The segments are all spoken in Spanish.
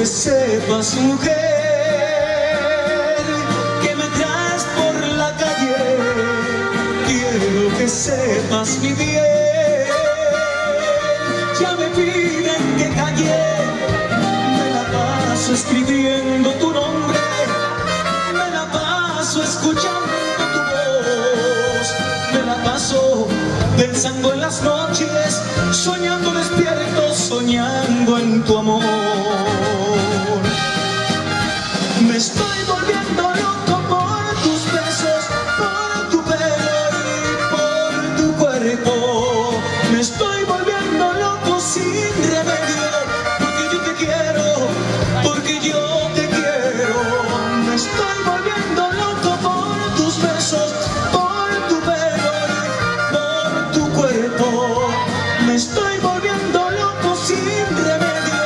que sepas, mujer, que me traes por la calle. Quiero que sepas, mi bien, ya me piden que calle. Me la paso escribiendo tu nombre, me la paso escuchando tu voz, me la paso pensando en las noches, soñando despierto, soñando en tu amor. Me estoy volviendo loco por tus besos, por tu pelo y por tu cuerpo. Me estoy volviendo loco sin remedio, porque yo te quiero, porque yo te quiero. Me estoy volviendo loco por tus besos, por tu pelo y por tu cuerpo. Me estoy volviendo loco sin remedio,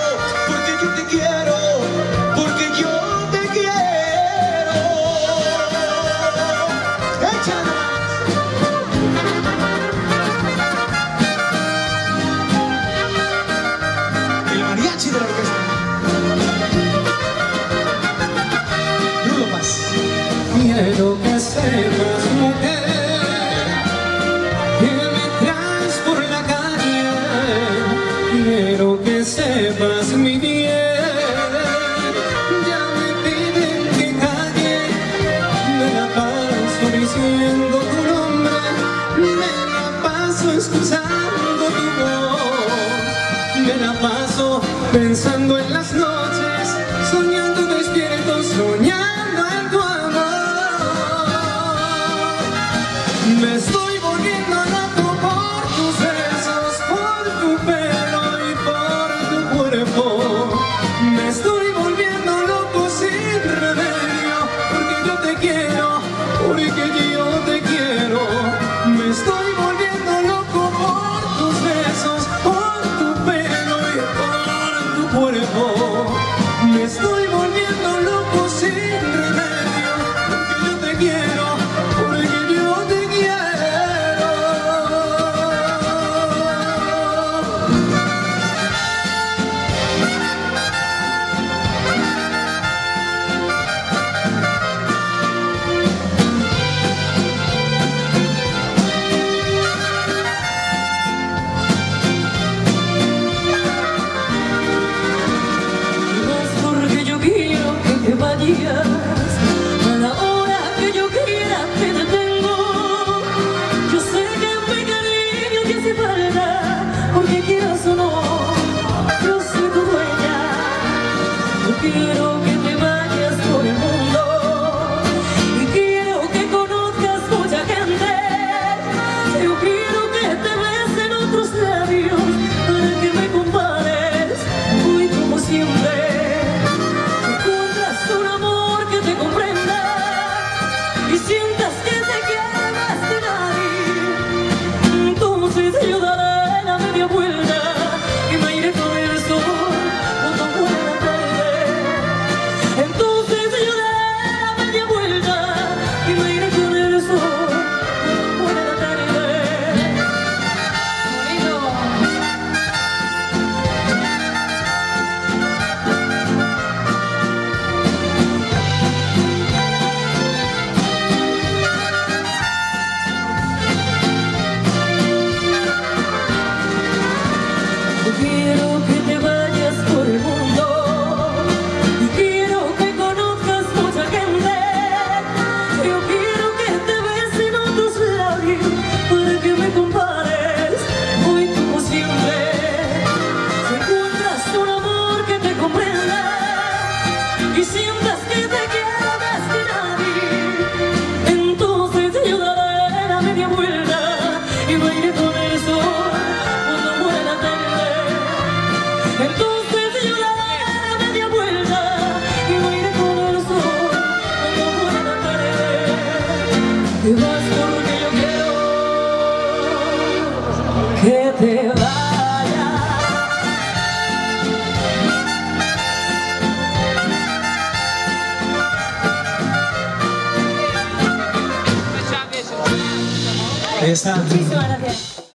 porque yo te quiero, porque yo te quiero. ¡Échale! El mariachi de la orquesta. Bruno Paz. Quiero que sepas, mujer, que me traes por la calle. Quiero que sepas, mi bien, ya me piden que calle. Me la paso diciendo tu nombre, me la paso escuchando tu voz, me la paso pensando en las noches, soñando despierto, soñando en tu amor. Me estoy volviendo loco por tus besos, por tu pelo y por tu cuerpo. Me estoy volviendo loco sin remedio, porque yo te quiero, porque yo te quiero. Me estoy volviendo loco por tus besos, por tu pelo y por tu cuerpo. Me estoy volviendo loco sin remedio, porque yo te quiero, porque yo te quiero. Porque yo quiero que te vayas, a la hora que yo quiera te detengo. Yo sé que mi cariño te hace falta, porque quieras o no, yo soy tu dueña. Yo quiero que te vayas por el mundo y quiero que conozcas mucha gente. Yo quiero que te besen otros labios para que me compares hoy como siempre. Un amor que te comprenda y sientas que te quiere más que nadie. Entonces yo daré la media vuelta y me iré con el sol cuando muera la tarde. Entonces yo daré la media vuelta y me iré con el sol cuando muera la tarde. Quiero que te vayas por el mundo y quiero que conozcas mucha gente. Yo quiero que te besen otros labios para que me compares hoy como siempre. Si encuentras un amor que te comprenda y sientas que te quiere más que nadie, entonces yo daré la media vuelta y me iré con el sol cuando muera la tarde. Entonces yo daré la media vuelta y me iré con el sol cuando muera la tarde. Te vas porque yo quiero que te vayas. Ahí está. Muchísimas gracias.